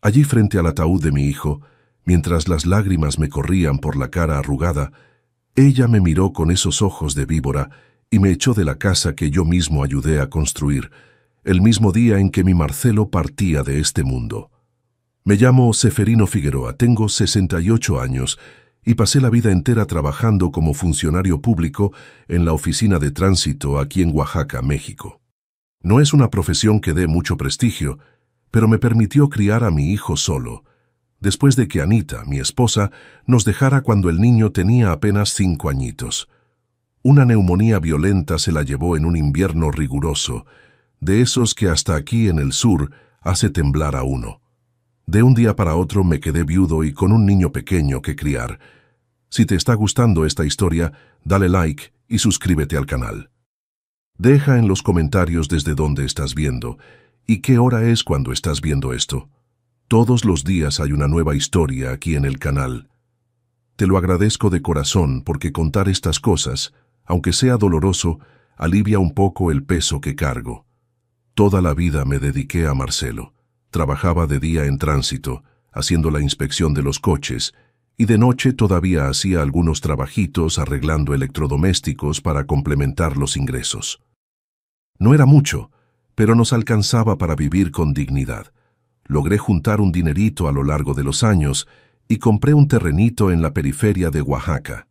Allí frente al ataúd de mi hijo, mientras las lágrimas me corrían por la cara arrugada, ella me miró con esos ojos de víbora y me echó de la casa que yo mismo ayudé a construir, el mismo día en que mi Marcelo partía de este mundo. Me llamo Seferino Figueroa, tengo 68 años y pasé la vida entera trabajando como funcionario público en la oficina de tránsito aquí en Oaxaca, México. No es una profesión que dé mucho prestigio, pero me permitió criar a mi hijo solo, después de que Anita, mi esposa, nos dejara cuando el niño tenía apenas 5 añitos. Una neumonía violenta se la llevó en un invierno riguroso, de esos que hasta aquí en el sur hace temblar a uno. De un día para otro me quedé viudo y con un niño pequeño que criar. Si te está gustando esta historia, dale like y suscríbete al canal. Deja en los comentarios desde dónde estás viendo y qué hora es cuando estás viendo esto. Todos los días hay una nueva historia aquí en el canal. Te lo agradezco de corazón porque contar estas cosas, aunque sea doloroso, alivia un poco el peso que cargo. Toda la vida me dediqué a Marcelo. Trabajaba de día en tránsito, haciendo la inspección de los coches, y de noche todavía hacía algunos trabajitos arreglando electrodomésticos para complementar los ingresos. No era mucho, pero nos alcanzaba para vivir con dignidad. Logré juntar un dinerito a lo largo de los años y compré un terrenito en la periferia de Oaxaca.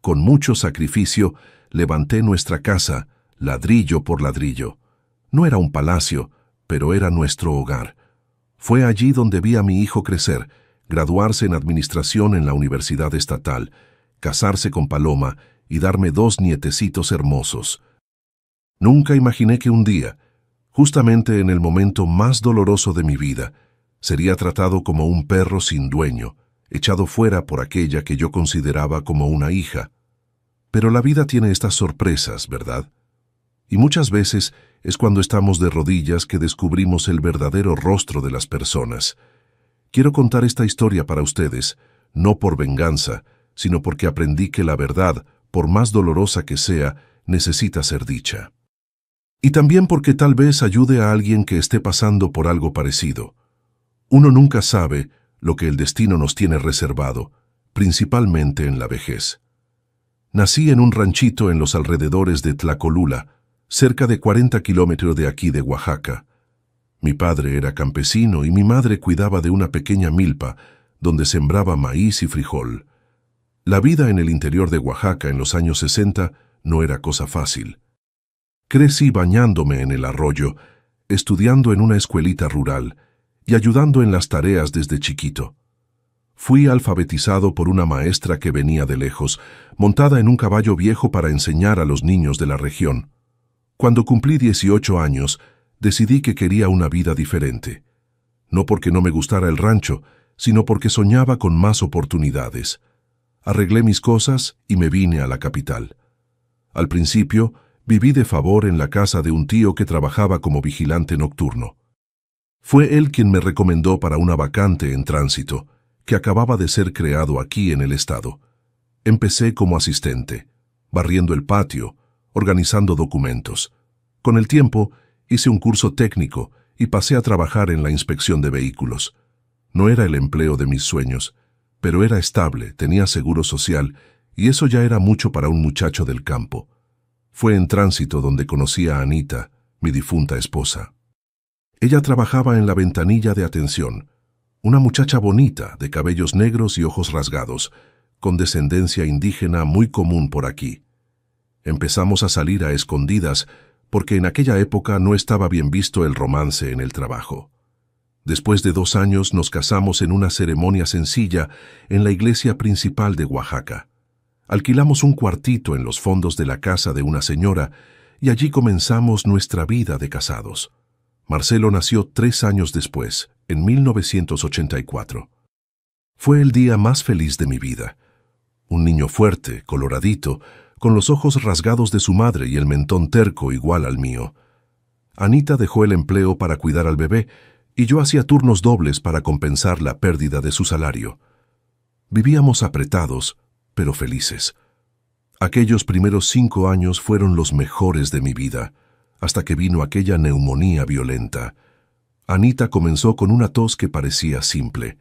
Con mucho sacrificio, levanté nuestra casa, ladrillo por ladrillo. No era un palacio, pero era nuestro hogar. Fue allí donde vi a mi hijo crecer, graduarse en administración en la Universidad Estatal, casarse con Paloma y darme 2 nietecitos hermosos. Nunca imaginé que un día, justamente en el momento más doloroso de mi vida, sería tratado como un perro sin dueño, echado fuera por aquella que yo consideraba como una hija. Pero la vida tiene estas sorpresas, ¿verdad? Y muchas veces es cuando estamos de rodillas que descubrimos el verdadero rostro de las personas. Quiero contar esta historia para ustedes, no por venganza, sino porque aprendí que la verdad, por más dolorosa que sea, necesita ser dicha. Y también porque tal vez ayude a alguien que esté pasando por algo parecido. Uno nunca sabe lo que el destino nos tiene reservado, principalmente en la vejez. Nací en un ranchito en los alrededores de Tlacolula, cerca de 40 kilómetros de aquí de Oaxaca. Mi padre era campesino y mi madre cuidaba de una pequeña milpa donde sembraba maíz y frijol. La vida en el interior de Oaxaca en los años 60 no era cosa fácil. Crecí bañándome en el arroyo, estudiando en una escuelita rural y ayudando en las tareas desde chiquito. Fui alfabetizado por una maestra que venía de lejos, montada en un caballo viejo para enseñar a los niños de la región. Cuando cumplí 18 años, decidí que quería una vida diferente. No porque no me gustara el rancho, sino porque soñaba con más oportunidades. Arreglé mis cosas y me vine a la capital. Al principio, viví de favor en la casa de un tío que trabajaba como vigilante nocturno. Fue él quien me recomendó para una vacante en tránsito, que acababa de ser creado aquí en el estado. Empecé como asistente, barriendo el patio, organizando documentos. Con el tiempo, hice un curso técnico y pasé a trabajar en la inspección de vehículos. No era el empleo de mis sueños, pero era estable, tenía seguro social, y eso ya era mucho para un muchacho del campo. Fue en tránsito donde conocí a Anita, mi difunta esposa. Ella trabajaba en la ventanilla de atención, una muchacha bonita, de cabellos negros y ojos rasgados, con descendencia indígena muy común por aquí. Empezamos a salir a escondidas porque en aquella época no estaba bien visto el romance en el trabajo. Después de 2 años nos casamos en una ceremonia sencilla en la iglesia principal de Oaxaca. Alquilamos un cuartito en los fondos de la casa de una señora y allí comenzamos nuestra vida de casados. Marcelo nació 3 años después, en 1984. Fue el día más feliz de mi vida. Un niño fuerte, coloradito, con los ojos rasgados de su madre y el mentón terco igual al mío. Anita dejó el empleo para cuidar al bebé y yo hacía turnos dobles para compensar la pérdida de su salario. Vivíamos apretados, pero felices. Aquellos primeros 5 años fueron los mejores de mi vida, hasta que vino aquella neumonía violenta. Anita comenzó con una tos que parecía simple.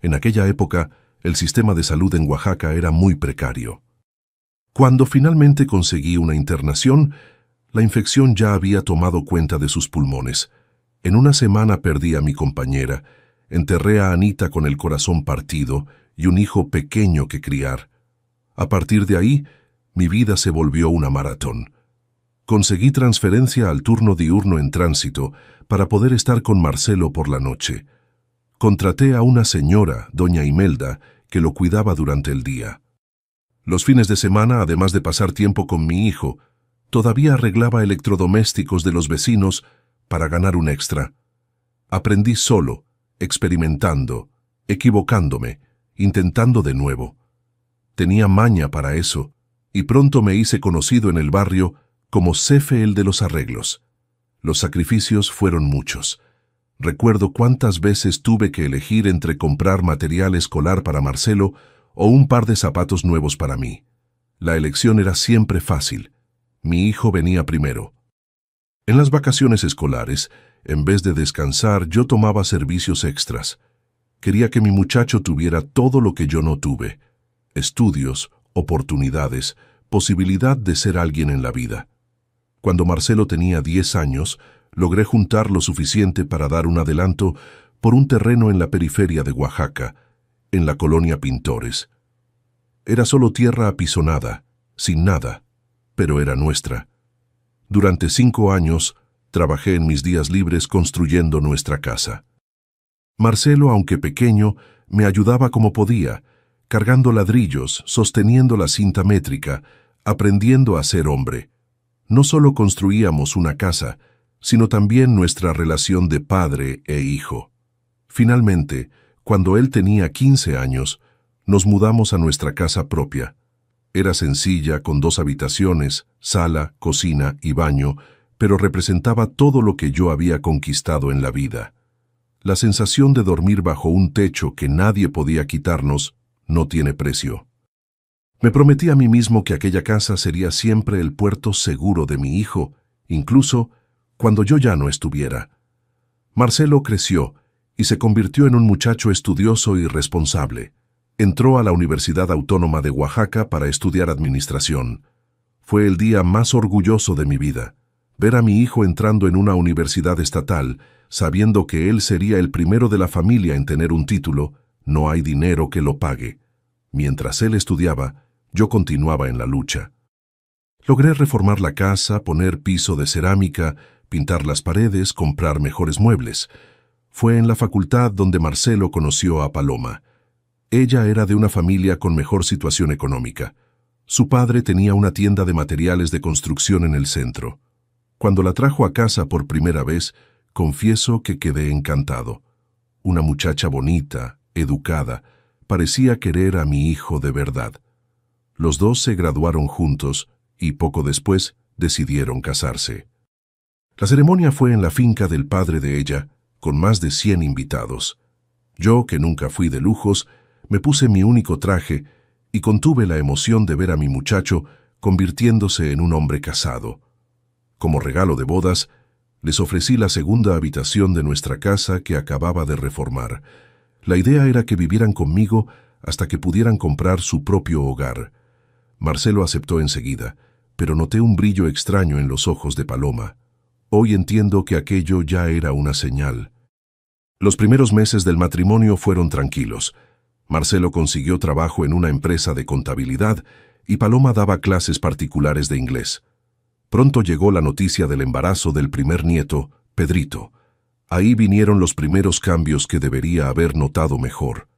En aquella época, el sistema de salud en Oaxaca era muy precario. Cuando finalmente conseguí una internación, la infección ya había tomado cuenta de sus pulmones. En una semana perdí a mi compañera, enterré a Anita con el corazón partido y un hijo pequeño que criar. A partir de ahí, mi vida se volvió una maratón. Conseguí transferencia al turno diurno en tránsito para poder estar con Marcelo por la noche. Contraté a una señora, doña Imelda, que lo cuidaba durante el día. Los fines de semana, además de pasar tiempo con mi hijo, todavía arreglaba electrodomésticos de los vecinos para ganar un extra. Aprendí solo, experimentando, equivocándome, intentando de nuevo. Tenía maña para eso, y pronto me hice conocido en el barrio como Cefe el de los arreglos. Los sacrificios fueron muchos. Recuerdo cuántas veces tuve que elegir entre comprar material escolar para Marcelo o un par de zapatos nuevos para mí. La elección era siempre fácil. Mi hijo venía primero. En las vacaciones escolares, en vez de descansar, yo tomaba servicios extras. Quería que mi muchacho tuviera todo lo que yo no tuve: estudios, oportunidades, posibilidad de ser alguien en la vida. Cuando Marcelo tenía 10 años, logré juntar lo suficiente para dar un adelanto por un terreno en la periferia de Oaxaca, en la colonia Pintores. Era solo tierra apisonada, sin nada, pero era nuestra. Durante 5 años, trabajé en mis días libres construyendo nuestra casa. Marcelo, aunque pequeño, me ayudaba como podía, cargando ladrillos, sosteniendo la cinta métrica, aprendiendo a ser hombre. No solo construíamos una casa, sino también nuestra relación de padre e hijo. Finalmente, cuando él tenía 15 años, nos mudamos a nuestra casa propia. Era sencilla, con 2 habitaciones, sala, cocina y baño, pero representaba todo lo que yo había conquistado en la vida. La sensación de dormir bajo un techo que nadie podía quitarnos no tiene precio. Me prometí a mí mismo que aquella casa sería siempre el puerto seguro de mi hijo, incluso cuando yo ya no estuviera. Marcelo creció y se convirtió en un muchacho estudioso y responsable. Entró a la Universidad Autónoma de Oaxaca para estudiar administración. Fue el día más orgulloso de mi vida. Ver a mi hijo entrando en una universidad estatal, sabiendo que él sería el primero de la familia en tener un título, no hay dinero que lo pague. Mientras él estudiaba, yo continuaba en la lucha. Logré reformar la casa, poner piso de cerámica, pintar las paredes, comprar mejores muebles. Fue en la facultad donde Marcelo conoció a Paloma. Ella era de una familia con mejor situación económica. Su padre tenía una tienda de materiales de construcción en el centro. Cuando la trajo a casa por primera vez, confieso que quedé encantado. Una muchacha bonita, educada, parecía querer a mi hijo de verdad. Los dos se graduaron juntos y poco después decidieron casarse. La ceremonia fue en la finca del padre de ella, con más de 100 invitados. Yo, que nunca fui de lujos, me puse mi único traje y contuve la emoción de ver a mi muchacho convirtiéndose en un hombre casado. Como regalo de bodas, les ofrecí la segunda habitación de nuestra casa que acababa de reformar. La idea era que vivieran conmigo hasta que pudieran comprar su propio hogar. Marcelo aceptó enseguida, pero noté un brillo extraño en los ojos de Paloma. Hoy entiendo que aquello ya era una señal. Los primeros meses del matrimonio fueron tranquilos. Marcelo consiguió trabajo en una empresa de contabilidad y Paloma daba clases particulares de inglés. Pronto llegó la noticia del embarazo del primer nieto, Pedrito. Ahí vinieron los primeros cambios que debería haber notado mejor.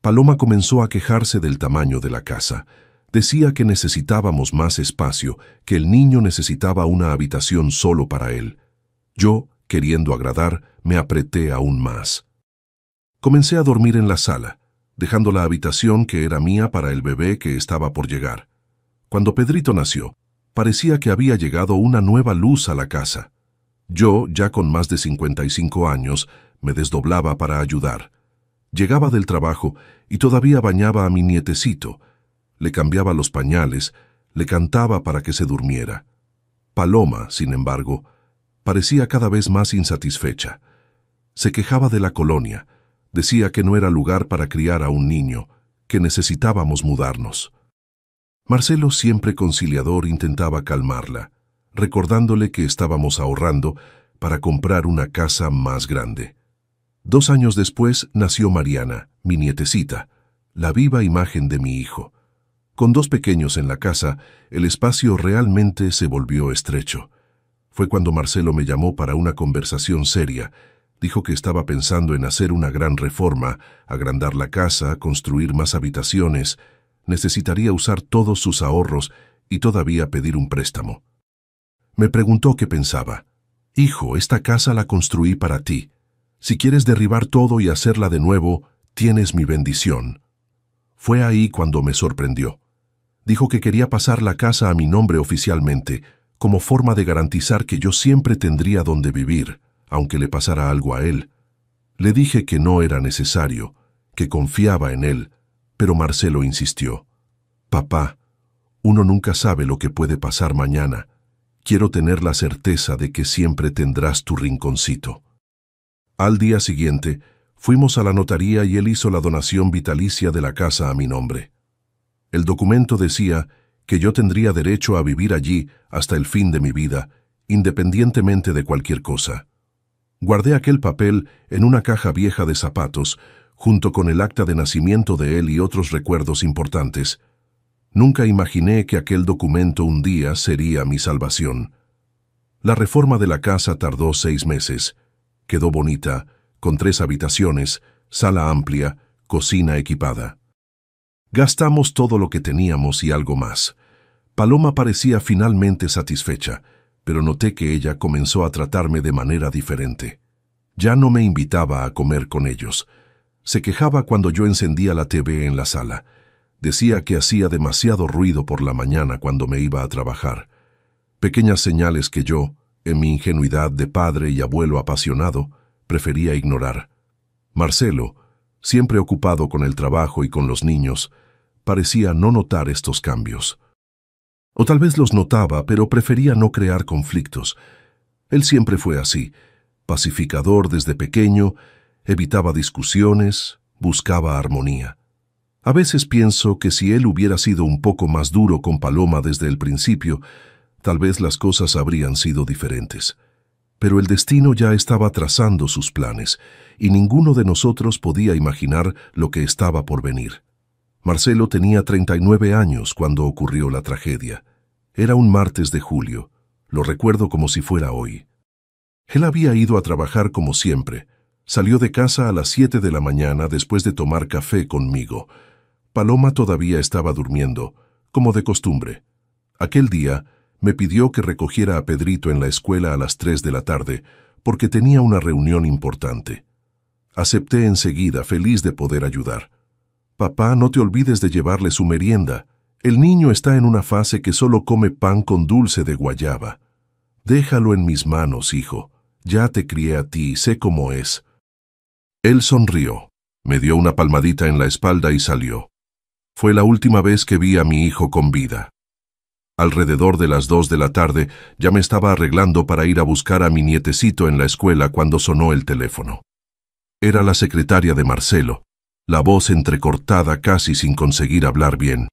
Paloma comenzó a quejarse del tamaño de la casa. Decía que necesitábamos más espacio, que el niño necesitaba una habitación solo para él. Yo, queriendo agradar, me apreté aún más. Comencé a dormir en la sala, dejando la habitación que era mía para el bebé que estaba por llegar. Cuando Pedrito nació, parecía que había llegado una nueva luz a la casa. Yo, ya con más de 55 años, me desdoblaba para ayudar. Llegaba del trabajo y todavía bañaba a mi nietecito. Le cambiaba los pañales, le cantaba para que se durmiera. Paloma, sin embargo, parecía cada vez más insatisfecha. Se quejaba de la colonia. Decía que no era lugar para criar a un niño, que necesitábamos mudarnos. Marcelo, siempre conciliador, intentaba calmarla, recordándole que estábamos ahorrando para comprar una casa más grande. 2 años después nació Mariana, mi nietecita, la viva imagen de mi hijo. Con 2 pequeños en la casa, el espacio realmente se volvió estrecho. Fue cuando Marcelo me llamó para una conversación seria. Dijo que estaba pensando en hacer una gran reforma, agrandar la casa, construir más habitaciones. Necesitaría usar todos sus ahorros y todavía pedir un préstamo. Me preguntó qué pensaba. Hijo, esta casa la construí para ti. Si quieres derribar todo y hacerla de nuevo, tienes mi bendición. Fue ahí cuando me sorprendió. Dijo que quería pasar la casa a mi nombre oficialmente, como forma de garantizar que yo siempre tendría donde vivir, aunque le pasara algo a él. Le dije que no era necesario, que confiaba en él, pero Marcelo insistió. Papá, uno nunca sabe lo que puede pasar mañana. Quiero tener la certeza de que siempre tendrás tu rinconcito. Al día siguiente, fuimos a la notaría y él hizo la donación vitalicia de la casa a mi nombre. El documento decía que yo tendría derecho a vivir allí hasta el fin de mi vida, independientemente de cualquier cosa. Guardé aquel papel en una caja vieja de zapatos, junto con el acta de nacimiento de él y otros recuerdos importantes. Nunca imaginé que aquel documento un día sería mi salvación. La reforma de la casa tardó 6 meses. Quedó bonita, con 3 habitaciones, sala amplia, cocina equipada. Gastamos todo lo que teníamos y algo más. Paloma parecía finalmente satisfecha, pero noté que ella comenzó a tratarme de manera diferente. Ya no me invitaba a comer con ellos. Se quejaba cuando yo encendía la TV en la sala. Decía que hacía demasiado ruido por la mañana cuando me iba a trabajar. Pequeñas señales que yo, en mi ingenuidad de padre y abuelo apasionado, prefería ignorar. Marcelo, siempre ocupado con el trabajo y con los niños, parecía no notar estos cambios. O tal vez los notaba, pero prefería no crear conflictos. Él siempre fue así, pacificador desde pequeño, evitaba discusiones, buscaba armonía. A veces pienso que si él hubiera sido un poco más duro con Paloma desde el principio, tal vez las cosas habrían sido diferentes. Pero el destino ya estaba trazando sus planes, y ninguno de nosotros podía imaginar lo que estaba por venir. Marcelo tenía 39 años cuando ocurrió la tragedia. Era un martes de julio. Lo recuerdo como si fuera hoy. Él había ido a trabajar como siempre. Salió de casa a las 7 de la mañana después de tomar café conmigo. Paloma todavía estaba durmiendo, como de costumbre. Aquel día me pidió que recogiera a Pedrito en la escuela a las 3 de la tarde, porque tenía una reunión importante. Acepté enseguida, feliz de poder ayudar. Papá, no te olvides de llevarle su merienda. El niño está en una fase que solo come pan con dulce de guayaba. Déjalo en mis manos, hijo. Ya te crié a ti, sé cómo es. Él sonrió, me dio una palmadita en la espalda y salió. Fue la última vez que vi a mi hijo con vida. Alrededor de las 2 de la tarde ya me estaba arreglando para ir a buscar a mi nietecito en la escuela cuando sonó el teléfono. Era la secretaria de Marcelo, la voz entrecortada casi sin conseguir hablar bien.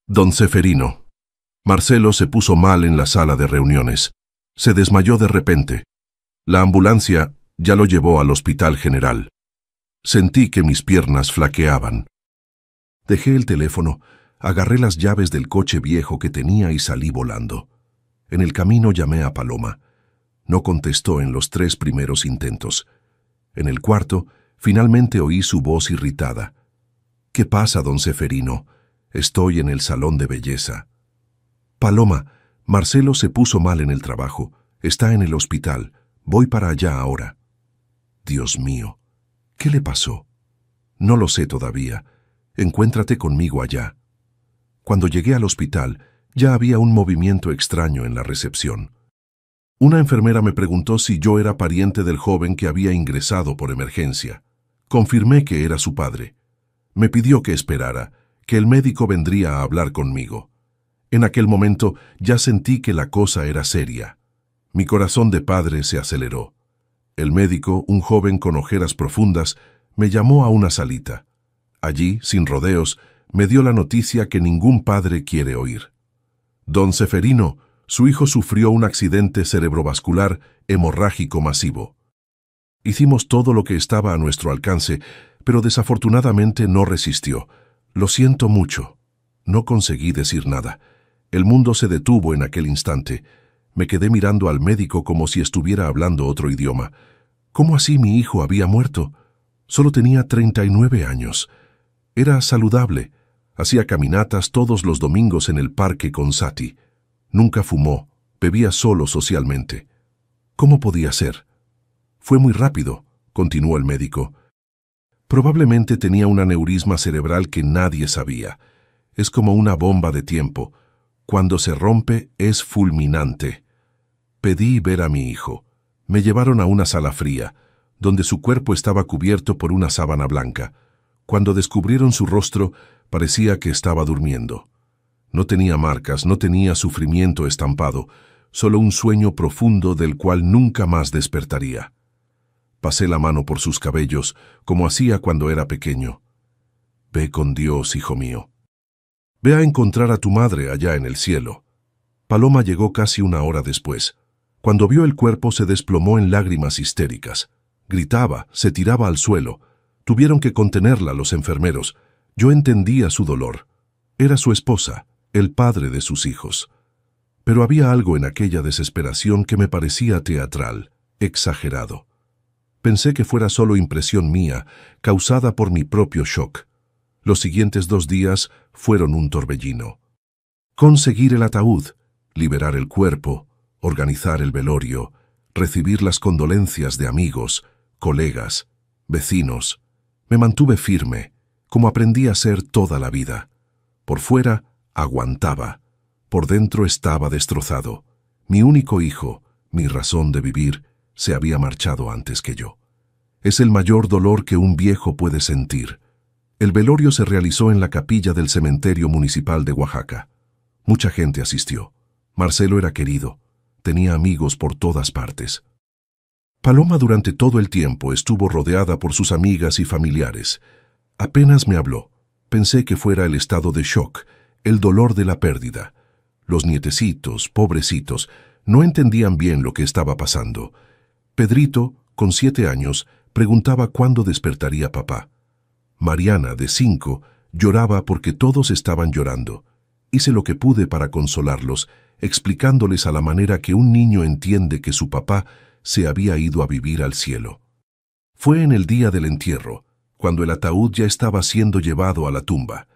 Don Ceferino. Marcelo se puso mal en la sala de reuniones. Se desmayó de repente. La ambulancia ya lo llevó al hospital general. Sentí que mis piernas flaqueaban. Dejé el teléfono, agarré las llaves del coche viejo que tenía y salí volando. En el camino llamé a Paloma. No contestó en los 3 primeros intentos. En el cuarto, finalmente oí su voz irritada. ¿Qué pasa, don Ceferino? Estoy en el salón de belleza. Paloma, Marcelo se puso mal en el trabajo. Está en el hospital. Voy para allá ahora. Dios mío, ¿qué le pasó? No lo sé todavía. Encuéntrate conmigo allá. Cuando llegué al hospital, ya había un movimiento extraño en la recepción. Una enfermera me preguntó si yo era pariente del joven que había ingresado por emergencia. Confirmé que era su padre. Me pidió que esperara, que el médico vendría a hablar conmigo. En aquel momento ya sentí que la cosa era seria. Mi corazón de padre se aceleró. El médico, un joven con ojeras profundas, me llamó a una salita. Allí, sin rodeos, me dio la noticia que ningún padre quiere oír. Don Ceferino, su hijo sufrió un accidente cerebrovascular hemorrágico masivo. Hicimos todo lo que estaba a nuestro alcance, pero desafortunadamente no resistió. Lo siento mucho. No conseguí decir nada. El mundo se detuvo en aquel instante. Me quedé mirando al médico como si estuviera hablando otro idioma. ¿Cómo así mi hijo había muerto? Solo tenía 39 años. Era saludable. Hacía caminatas todos los domingos en el parque con Sati. Nunca fumó. Bebía solo socialmente. ¿Cómo podía ser? Fue muy rápido, continuó el médico. Probablemente tenía un aneurisma cerebral que nadie sabía. Es como una bomba de tiempo. Cuando se rompe es fulminante. Pedí ver a mi hijo. Me llevaron a una sala fría, donde su cuerpo estaba cubierto por una sábana blanca. Cuando descubrieron su rostro, parecía que estaba durmiendo. No tenía marcas, no tenía sufrimiento estampado, solo un sueño profundo del cual nunca más despertaría. Pasé la mano por sus cabellos, como hacía cuando era pequeño. Ve con Dios, hijo mío. Ve a encontrar a tu madre allá en el cielo. Paloma llegó casi una hora después. Cuando vio el cuerpo se desplomó en lágrimas histéricas. Gritaba, se tiraba al suelo. Tuvieron que contenerla los enfermeros. Yo entendía su dolor. Era su esposa, el padre de sus hijos. Pero había algo en aquella desesperación que me parecía teatral, exagerado. Pensé que fuera solo impresión mía, causada por mi propio shock. Los siguientes 2 días fueron un torbellino. Conseguir el ataúd, liberar el cuerpo, organizar el velorio, recibir las condolencias de amigos, colegas, vecinos. Me mantuve firme, como aprendí a ser toda la vida. Por fuera, aguantaba. Por dentro estaba destrozado. Mi único hijo, mi razón de vivir, se había marchado antes que yo. Es el mayor dolor que un viejo puede sentir. El velorio se realizó en la capilla del cementerio municipal de Oaxaca. Mucha gente asistió. Marcelo era querido. Tenía amigos por todas partes. Paloma durante todo el tiempo estuvo rodeada por sus amigas y familiares. Apenas me habló. Pensé que fuera el estado de shock, el dolor de la pérdida. Los nietecitos, pobrecitos, no entendían bien lo que estaba pasando. Pedrito, con 7 años, preguntaba cuándo despertaría papá. Mariana, de 5, lloraba porque todos estaban llorando. Hice lo que pude para consolarlos, explicándoles a la manera que un niño entiende que su papá se había ido a vivir al cielo. Fue en el día del entierro, cuando el ataúd ya estaba siendo llevado a la tumba,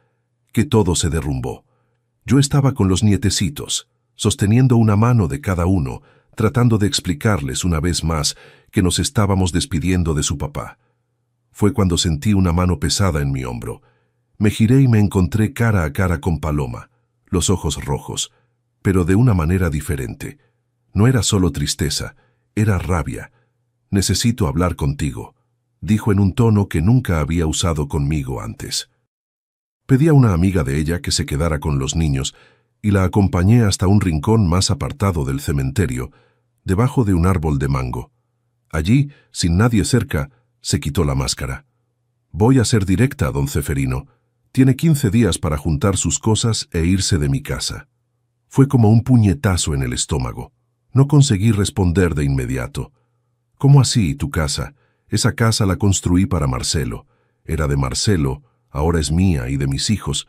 que todo se derrumbó. Yo estaba con los nietecitos, sosteniendo una mano de cada uno, tratando de explicarles una vez más que nos estábamos despidiendo de su papá. Fue cuando sentí una mano pesada en mi hombro. Me giré y me encontré cara a cara con Paloma, los ojos rojos, pero de una manera diferente. No era solo tristeza, era rabia. «Necesito hablar contigo», dijo en un tono que nunca había usado conmigo antes. Pedí a una amiga de ella que se quedara con los niños y la acompañé hasta un rincón más apartado del cementerio, debajo de un árbol de mango. Allí, sin nadie cerca, se quitó la máscara. «Voy a ser directa, don Ceferino. Tiene 15 días para juntar sus cosas e irse de mi casa». Fue como un puñetazo en el estómago. No conseguí responder de inmediato. «¿Cómo así, tu casa? Esa casa la construí para Marcelo. Era de Marcelo, ahora es mía y de mis hijos.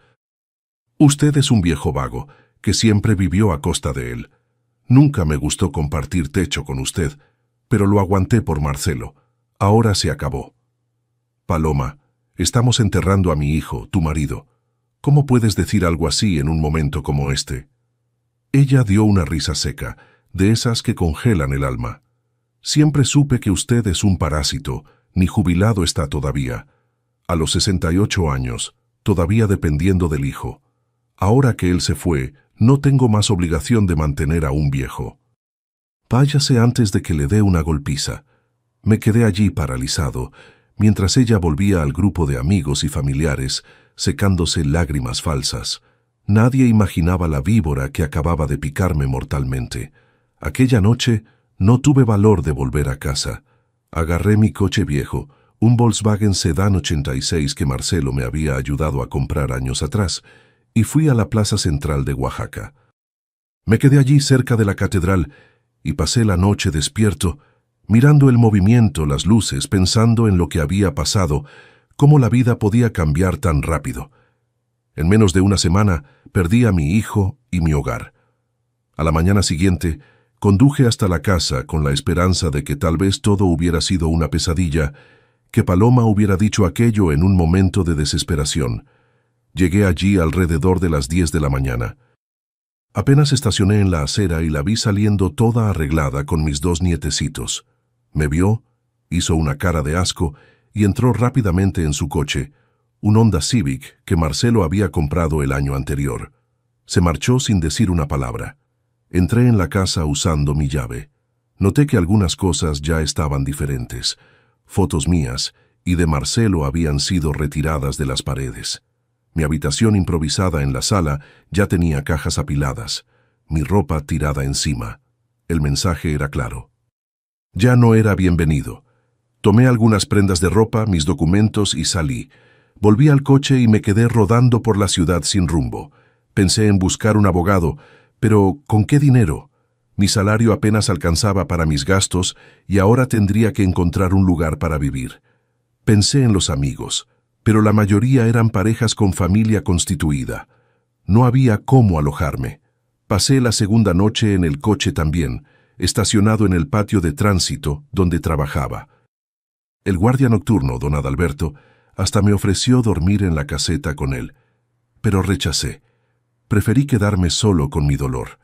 Usted es un viejo vago, que siempre vivió a costa de él. Nunca me gustó compartir techo con usted, pero lo aguanté por Marcelo. Ahora se acabó. Paloma, estamos enterrando a mi hijo, tu marido. ¿Cómo puedes decir algo así en un momento como este?» Ella dio una risa seca, de esas que congelan el alma. «Siempre supe que usted es un parásito, ni jubilado está todavía. A los 68 años, todavía dependiendo del hijo. Ahora que él se fue, no tengo más obligación de mantener a un viejo. Váyase antes de que le dé una golpiza». Me quedé allí paralizado, mientras ella volvía al grupo de amigos y familiares, secándose lágrimas falsas. Nadie imaginaba la víbora que acababa de picarme mortalmente. Aquella noche no tuve valor de volver a casa. Agarré mi coche viejo, un Volkswagen Sedán 86 que Marcelo me había ayudado a comprar años atrás, y fui a la plaza central de Oaxaca. Me quedé allí cerca de la catedral y pasé la noche despierto, mirando el movimiento, las luces, pensando en lo que había pasado, cómo la vida podía cambiar tan rápido. En menos de una semana perdí a mi hijo y mi hogar. A la mañana siguiente, conduje hasta la casa con la esperanza de que tal vez todo hubiera sido una pesadilla, que Paloma hubiera dicho aquello en un momento de desesperación. Llegué allí alrededor de las 10 de la mañana. Apenas estacioné en la acera y la vi saliendo toda arreglada con mis 2 nietecitos. Me vio, hizo una cara de asco y entró rápidamente en su coche, un Honda Civic que Marcelo había comprado el año anterior. Se marchó sin decir una palabra. Entré en la casa usando mi llave. Noté que algunas cosas ya estaban diferentes. Fotos mías y de Marcelo habían sido retiradas de las paredes. Mi habitación improvisada en la sala ya tenía cajas apiladas, mi ropa tirada encima. El mensaje era claro. Ya no era bienvenido. Tomé algunas prendas de ropa, mis documentos y salí. Volví al coche y me quedé rodando por la ciudad sin rumbo. Pensé en buscar un abogado, pero ¿con qué dinero? Mi salario apenas alcanzaba para mis gastos y ahora tendría que encontrar un lugar para vivir. Pensé en los amigos, pero la mayoría eran parejas con familia constituida. No había cómo alojarme. Pasé la segunda noche en el coche también, estacionado en el patio de tránsito donde trabajaba. El guardia nocturno, don Adalberto, hasta me ofreció dormir en la caseta con él, pero rechacé. Preferí quedarme solo con mi dolor.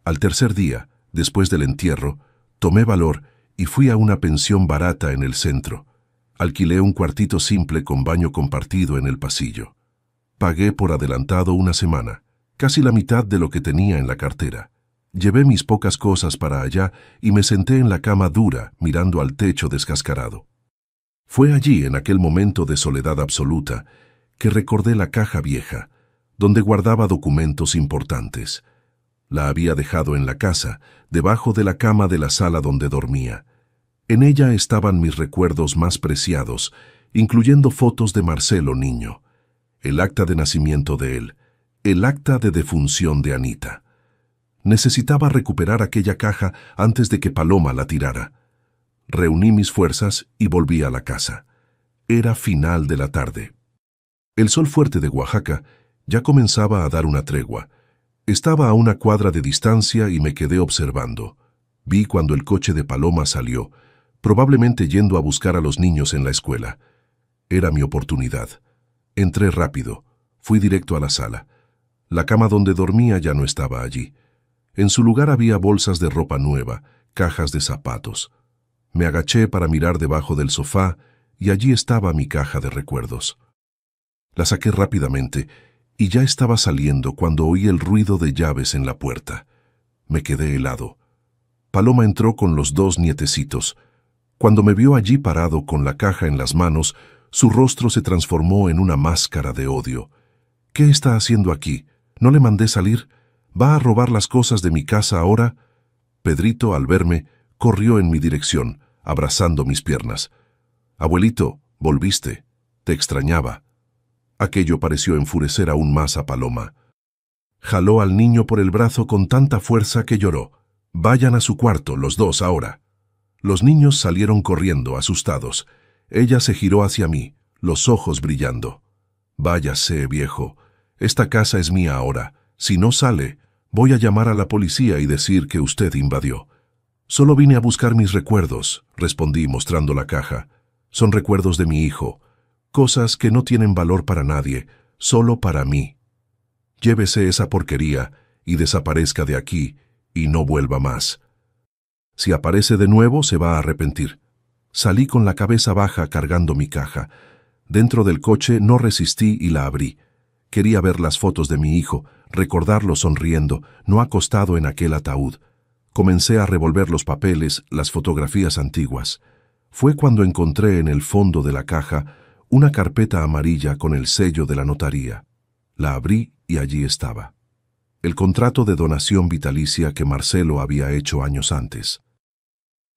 Al tercer día, después del entierro, tomé valor y fui a una pensión barata en el centro. Alquilé un cuartito simple con baño compartido en el pasillo. Pagué por adelantado una semana, casi la mitad de lo que tenía en la cartera. Llevé mis pocas cosas para allá y me senté en la cama dura, mirando al techo descascarado. Fue allí, en aquel momento de soledad absoluta, que recordé la caja vieja, donde guardaba documentos importantes. La había dejado en la casa, debajo de la cama de la sala donde dormía. En ella estaban mis recuerdos más preciados, incluyendo fotos de Marcelo niño, el acta de nacimiento de él, el acta de defunción de Anita. Necesitaba recuperar aquella caja antes de que Paloma la tirara. Reuní mis fuerzas y volví a la casa. Era final de la tarde. El sol fuerte de Oaxaca ya comenzaba a dar una tregua. Estaba a una cuadra de distancia y me quedé observando. Vi cuando el coche de Paloma salió, probablemente yendo a buscar a los niños en la escuela. Era mi oportunidad. Entré rápido. Fui directo a la sala. La cama donde dormía ya no estaba allí. En su lugar había bolsas de ropa nueva, cajas de zapatos. Me agaché para mirar debajo del sofá y allí estaba mi caja de recuerdos. La saqué rápidamente y ya estaba saliendo cuando oí el ruido de llaves en la puerta. Me quedé helado. Paloma entró con los 2 nietecitos. Cuando me vio allí parado con la caja en las manos, su rostro se transformó en una máscara de odio. ¿Qué está haciendo aquí? ¿No le mandé salir? ¿Va a robar las cosas de mi casa ahora? Pedrito, al verme, corrió en mi dirección, abrazando mis piernas. «Abuelito, volviste. Te extrañaba». Aquello pareció enfurecer aún más a Paloma. Jaló al niño por el brazo con tanta fuerza que lloró. «Vayan a su cuarto, los 2 ahora». Los niños salieron corriendo, asustados. Ella se giró hacia mí, los ojos brillando. «Váyase, viejo. Esta casa es mía ahora. Si no sale, voy a llamar a la policía y decir que usted invadió». «Solo vine a buscar mis recuerdos», respondí mostrando la caja. «Son recuerdos de mi hijo. Cosas que no tienen valor para nadie, solo para mí. Llévese esa porquería y desaparezca de aquí y no vuelva más. Si aparece de nuevo, se va a arrepentir». Salí con la cabeza baja cargando mi caja. Dentro del coche no resistí y la abrí. Quería ver las fotos de mi hijo, recordarlo sonriendo, no acostado en aquel ataúd. Comencé a revolver los papeles, las fotografías antiguas. Fue cuando encontré en el fondo de la caja una carpeta amarilla con el sello de la notaría. La abrí y allí estaba. El contrato de donación vitalicia que Marcelo había hecho años antes.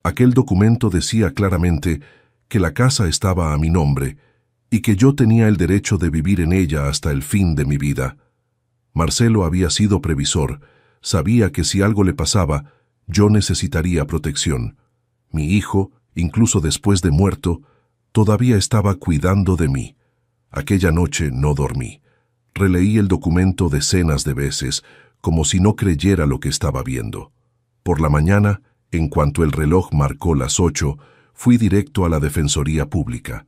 Aquel documento decía claramente que la casa estaba a mi nombre y que yo tenía el derecho de vivir en ella hasta el fin de mi vida. Marcelo había sido previsor, sabía que si algo le pasaba, yo necesitaría protección. Mi hijo, incluso después de muerto, todavía estaba cuidando de mí. Aquella noche no dormí. Releí el documento decenas de veces, como si no creyera lo que estaba viendo. Por la mañana, en cuanto el reloj marcó las 8, fui directo a la Defensoría Pública.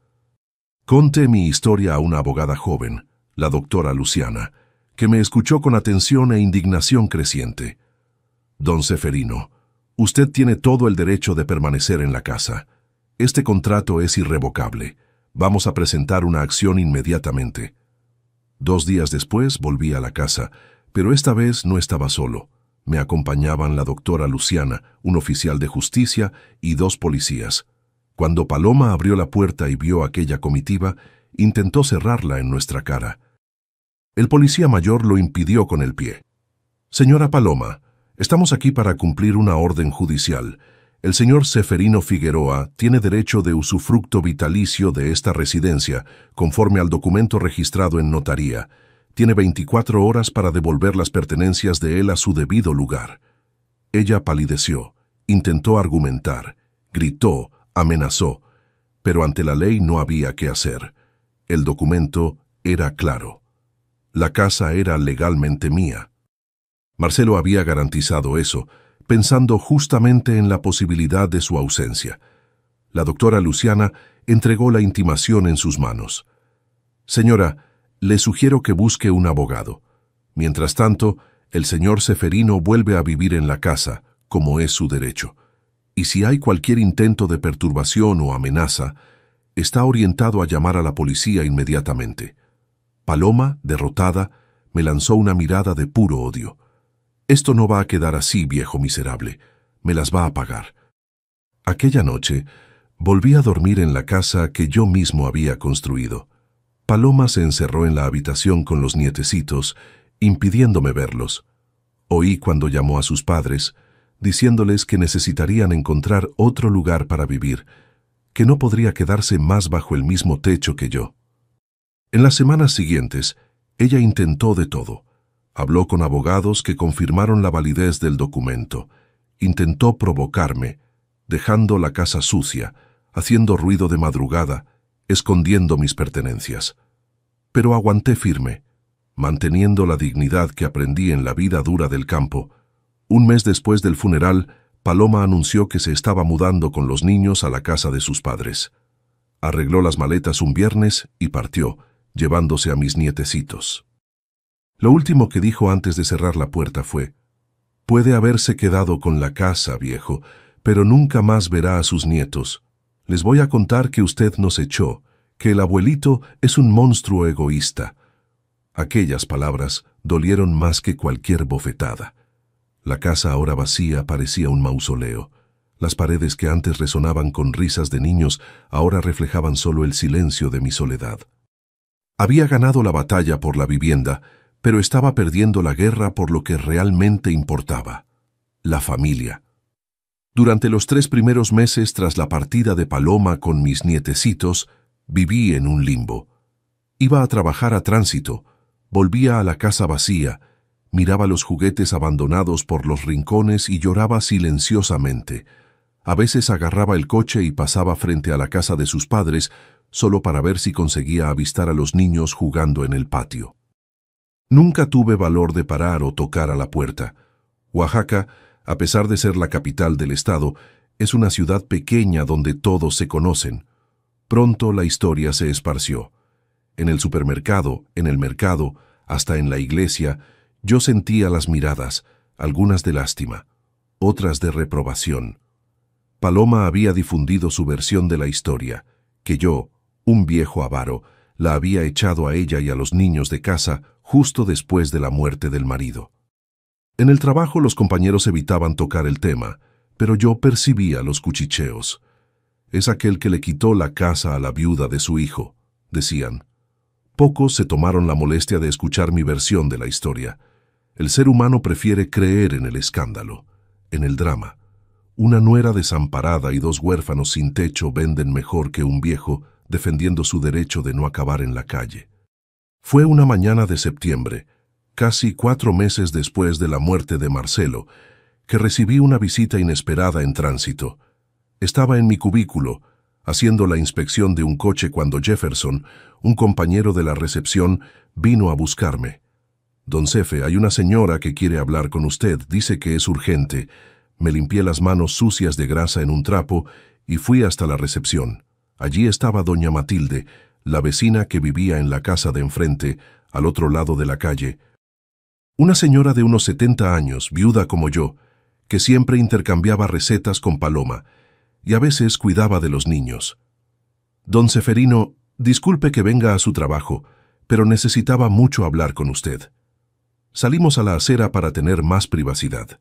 Conté mi historia a una abogada joven, la doctora Luciana, que me escuchó con atención e indignación creciente. Don Ceferino, usted tiene todo el derecho de permanecer en la casa. Este contrato es irrevocable. Vamos a presentar una acción inmediatamente. 2 días después volví a la casa, pero esta vez no estaba solo. Me acompañaban la doctora Luciana, un oficial de justicia y 2 policías. Cuando Paloma abrió la puerta y vio aquella comitiva, intentó cerrarla en nuestra cara. El policía mayor lo impidió con el pie. Señora Paloma, estamos aquí para cumplir una orden judicial. El señor Ceferino Figueroa tiene derecho de usufructo vitalicio de esta residencia, conforme al documento registrado en notaría. Tiene 24 horas para devolver las pertenencias de él a su debido lugar. Ella palideció, intentó argumentar, gritó, amenazó, pero ante la ley no había qué hacer. El documento era claro. La casa era legalmente mía. Marcelo había garantizado eso, pensando justamente en la posibilidad de su ausencia. La doctora Luciana entregó la intimación en sus manos. Señora, le sugiero que busque un abogado. Mientras tanto, el señor Ceferino vuelve a vivir en la casa, como es su derecho. Y si hay cualquier intento de perturbación o amenaza, está orientado a llamar a la policía inmediatamente. Paloma, derrotada, me lanzó una mirada de puro odio. Esto no va a quedar así, viejo miserable. Me las va a pagar. Aquella noche, volví a dormir en la casa que yo mismo había construido. Paloma se encerró en la habitación con los nietecitos, impidiéndome verlos. Oí cuando llamó a sus padres, diciéndoles que necesitarían encontrar otro lugar para vivir, que no podría quedarse más bajo el mismo techo que yo. En las semanas siguientes, ella intentó de todo. Habló con abogados que confirmaron la validez del documento. Intentó provocarme, dejando la casa sucia, haciendo ruido de madrugada, escondiendo mis pertenencias. Pero aguanté firme, manteniendo la dignidad que aprendí en la vida dura del campo. Un mes después del funeral, Paloma anunció que se estaba mudando con los niños a la casa de sus padres. Arregló las maletas un viernes y partió, llevándose a mis nietecitos. Lo último que dijo antes de cerrar la puerta fue: «Puede haberse quedado con la casa, viejo, pero nunca más verá a sus nietos. Les voy a contar que usted nos echó, que el abuelito es un monstruo egoísta». Aquellas palabras dolieron más que cualquier bofetada. La casa ahora vacía parecía un mausoleo. Las paredes que antes resonaban con risas de niños ahora reflejaban solo el silencio de mi soledad. Había ganado la batalla por la vivienda, pero estaba perdiendo la guerra por lo que realmente importaba: la familia. Durante los 3 primeros meses tras la partida de Paloma con mis nietecitos, viví en un limbo. Iba a trabajar a tránsito, volvía a la casa vacía, miraba los juguetes abandonados por los rincones y lloraba silenciosamente. A veces agarraba el coche y pasaba frente a la casa de sus padres, solo para ver si conseguía avistar a los niños jugando en el patio. Nunca tuve valor de parar o tocar a la puerta. Oaxaca, a pesar de ser la capital del estado, es una ciudad pequeña donde todos se conocen. Pronto la historia se esparció. En el supermercado, en el mercado, hasta en la iglesia, yo sentía las miradas, algunas de lástima, otras de reprobación. Paloma había difundido su versión de la historia, que yo, un viejo avaro, la había echado a ella y a los niños de casa justo después de la muerte del marido. En el trabajo los compañeros evitaban tocar el tema, pero yo percibía los cuchicheos. «Es aquel que le quitó la casa a la viuda de su hijo», decían. Pocos se tomaron la molestia de escuchar mi versión de la historia. El ser humano prefiere creer en el escándalo, en el drama. Una nuera desamparada y 2 huérfanos sin techo venden mejor que un viejo defendiendo su derecho de no acabar en la calle. Fue una mañana de septiembre, casi 4 meses después de la muerte de Marcelo, que recibí una visita inesperada en tránsito. Estaba en mi cubículo, haciendo la inspección de un coche cuando Jefferson, un compañero de la recepción, vino a buscarme. «Don Cefe, hay una señora que quiere hablar con usted, dice que es urgente». Me limpié las manos sucias de grasa en un trapo y fui hasta la recepción. Allí estaba doña Matilde, la vecina que vivía en la casa de enfrente, al otro lado de la calle. Una señora de unos 70 años, viuda como yo, que siempre intercambiaba recetas con Paloma y a veces cuidaba de los niños. «Don Ceferino, disculpe que venga a su trabajo, pero necesitaba mucho hablar con usted». Salimos a la acera para tener más privacidad.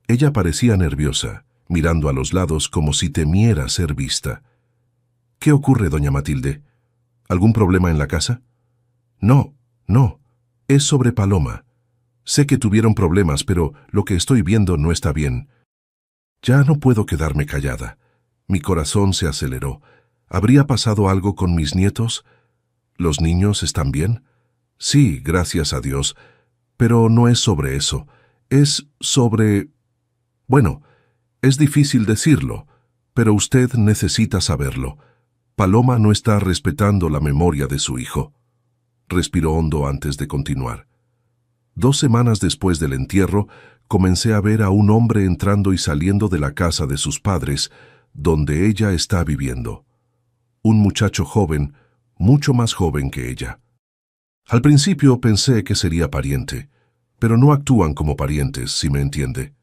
Ella parecía nerviosa, mirando a los lados como si temiera ser vista. «¿Qué ocurre, doña Matilde? ¿Algún problema en la casa?» «No, es sobre Paloma. Sé que tuvieron problemas, pero lo que estoy viendo no está bien». Ya no puedo quedarme callada. Mi corazón se aceleró. ¿Habría pasado algo con mis nietos? ¿Los niños están bien? Sí, gracias a Dios. Pero no es sobre eso. Es sobre... Bueno, es difícil decirlo, pero usted necesita saberlo. Paloma no está respetando la memoria de su hijo. Respiró hondo antes de continuar. 2 semanas después del entierro, comencé a ver a un hombre entrando y saliendo de la casa de sus padres, donde ella está viviendo. Un muchacho joven, mucho más joven que ella. Al principio pensé que sería pariente, pero no actúan como parientes, si me entiende.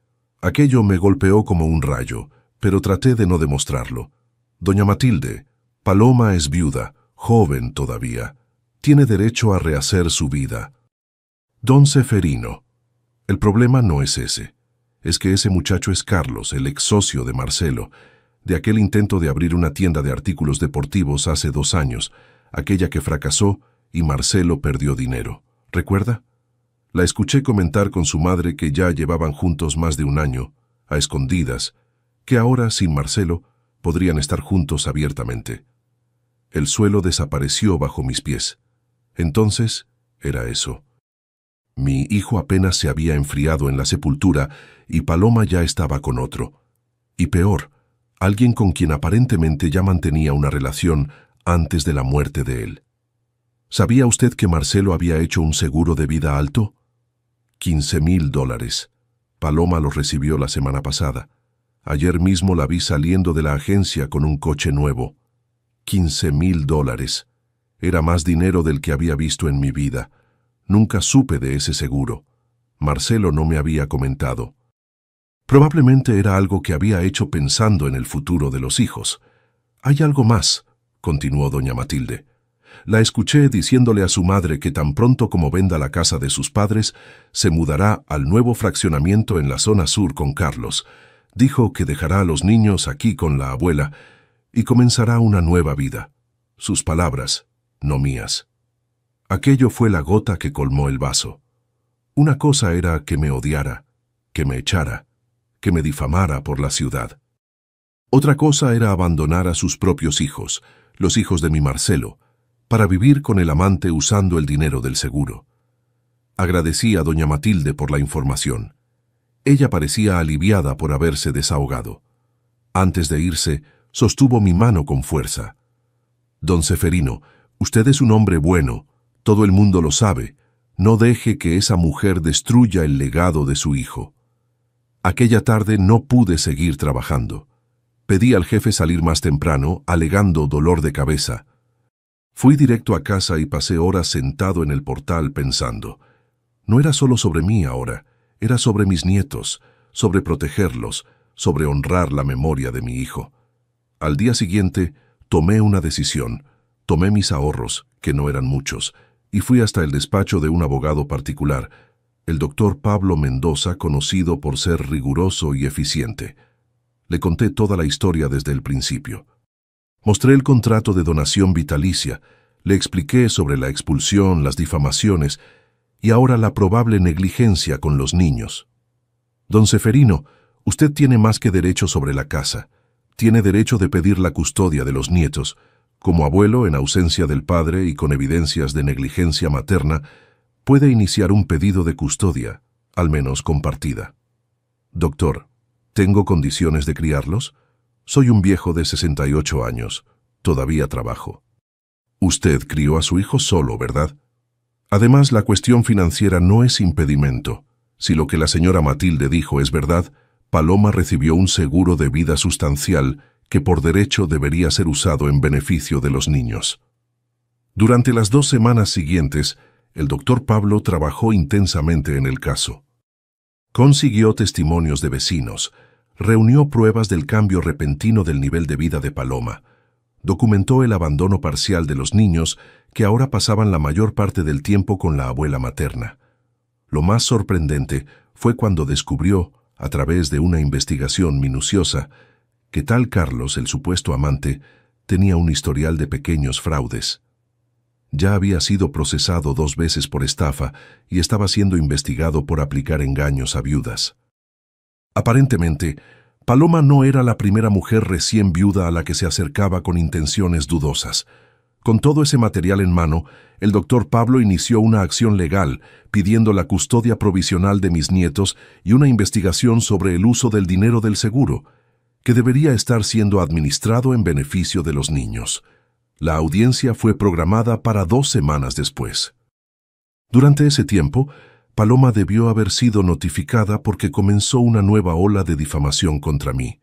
Aquello me golpeó como un rayo, pero traté de no demostrarlo. «Doña Matilde, Paloma es viuda, joven todavía. Tiene derecho a rehacer su vida». «Don Ceferino, el problema no es ese. Es que ese muchacho es Carlos, el ex socio de Marcelo, de aquel intento de abrir una tienda de artículos deportivos hace 2 años, aquella que fracasó y Marcelo perdió dinero. ¿Recuerda? La escuché comentar con su madre que ya llevaban juntos más de 1 año, a escondidas, que ahora, sin Marcelo, podrían estar juntos abiertamente. El suelo desapareció bajo mis pies. Entonces, era eso. Mi hijo apenas se había enfriado en la sepultura y Paloma ya estaba con otro. Y peor, alguien con quien aparentemente ya mantenía una relación antes de la muerte de él. ¿Sabía usted que Marcelo había hecho un seguro de vida alto? $15,000. Paloma los recibió la semana pasada. Ayer mismo la vi saliendo de la agencia con un coche nuevo. $15,000. Era más dinero del que había visto en mi vida. Nunca supe de ese seguro. Marcelo no me había comentado. Probablemente era algo que había hecho pensando en el futuro de los hijos. «Hay algo más», continuó doña Matilde. La escuché diciéndole a su madre que tan pronto como venda la casa de sus padres, se mudará al nuevo fraccionamiento en la zona sur con Carlos. Dijo que dejará a los niños aquí con la abuela y comenzará una nueva vida. Sus palabras, no mías. Aquello fue la gota que colmó el vaso. Una cosa era que me odiara, que me echara, que me difamara por la ciudad. Otra cosa era abandonar a sus propios hijos, los hijos de mi Marcelo, para vivir con el amante usando el dinero del seguro. Agradecí a doña Matilde por la información. Ella parecía aliviada por haberse desahogado. Antes de irse, sostuvo mi mano con fuerza. «Don Ceferino, usted es un hombre bueno, todo el mundo lo sabe. No deje que esa mujer destruya el legado de su hijo». Aquella tarde no pude seguir trabajando. Pedí al jefe salir más temprano, alegando dolor de cabeza. Fui directo a casa y pasé horas sentado en el portal pensando. No era solo sobre mí ahora, era sobre mis nietos, sobre protegerlos, sobre honrar la memoria de mi hijo. Al día siguiente, tomé una decisión. Tomé mis ahorros, que no eran muchos, y fui hasta el despacho de un abogado particular, el doctor Pablo Mendoza, conocido por ser riguroso y eficiente. Le conté toda la historia desde el principio. Mostré el contrato de donación vitalicia, le expliqué sobre la expulsión, las difamaciones y ahora la probable negligencia con los niños. «Don Ceferino, Usted tiene más que derecho sobre la casa. Tiene derecho de pedir la custodia de los nietos. Como abuelo, en ausencia del padre y con evidencias de negligencia materna, puede iniciar un pedido de custodia, al menos compartida. Doctor, ¿tengo condiciones de criarlos? Soy un viejo de 68 años. Todavía trabajo. Usted crió a su hijo solo, ¿verdad? Además, la cuestión financiera no es impedimento. Si lo que la señora Matilde dijo es verdad, Paloma recibió un seguro de vida sustancial que por derecho debería ser usado en beneficio de los niños. Durante las 2 semanas siguientes, el doctor Pablo trabajó intensamente en el caso. Consiguió testimonios de vecinos, reunió pruebas del cambio repentino del nivel de vida de Paloma, documentó el abandono parcial de los niños que ahora pasaban la mayor parte del tiempo con la abuela materna. Lo más sorprendente fue cuando descubrió, a través de una investigación minuciosa, que tal Carlos, el supuesto amante, tenía un historial de pequeños fraudes. Ya había sido procesado 2 veces por estafa y estaba siendo investigado por aplicar engaños a viudas. Aparentemente, Paloma no era la primera mujer recién viuda a la que se acercaba con intenciones dudosas. Con todo ese material en mano, el doctor Pablo inició una acción legal pidiendo la custodia provisional de mis nietos y una investigación sobre el uso del dinero del seguro, que debería estar siendo administrado en beneficio de los niños. La audiencia fue programada para 2 semanas después. Durante ese tiempo, Paloma debió haber sido notificada porque comenzó una nueva ola de difamación contra mí.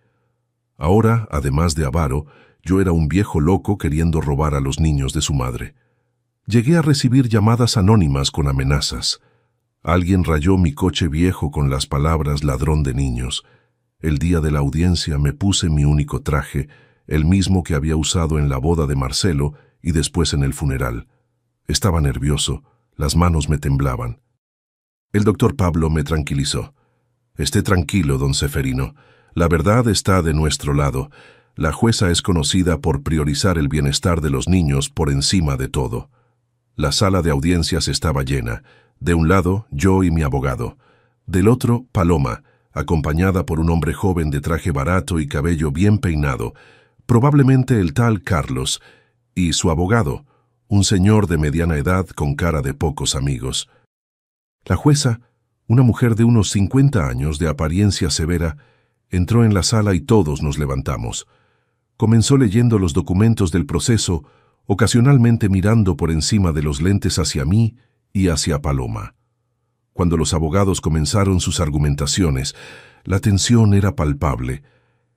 Ahora, además de avaro, yo era un viejo loco queriendo robar a los niños de su madre. Llegué a recibir llamadas anónimas con amenazas. Alguien rayó mi coche viejo con las palabras ladrón de niños. El día de la audiencia me puse mi único traje, el mismo que había usado en la boda de Marcelo y después en el funeral. Estaba nervioso, las manos me temblaban. El doctor Pablo me tranquilizó. Esté tranquilo, don Ceferino. La verdad está de nuestro lado. La jueza es conocida por priorizar el bienestar de los niños por encima de todo. La sala de audiencias estaba llena. De un lado, yo y mi abogado. Del otro, Paloma, acompañada por un hombre joven de traje barato y cabello bien peinado, probablemente el tal Carlos, y su abogado, un señor de mediana edad con cara de pocos amigos. La jueza, una mujer de unos 50 años de apariencia severa, entró en la sala y todos nos levantamos. Comenzó leyendo los documentos del proceso, ocasionalmente mirando por encima de los lentes hacia mí y hacia Paloma. Cuando los abogados comenzaron sus argumentaciones, la tensión era palpable.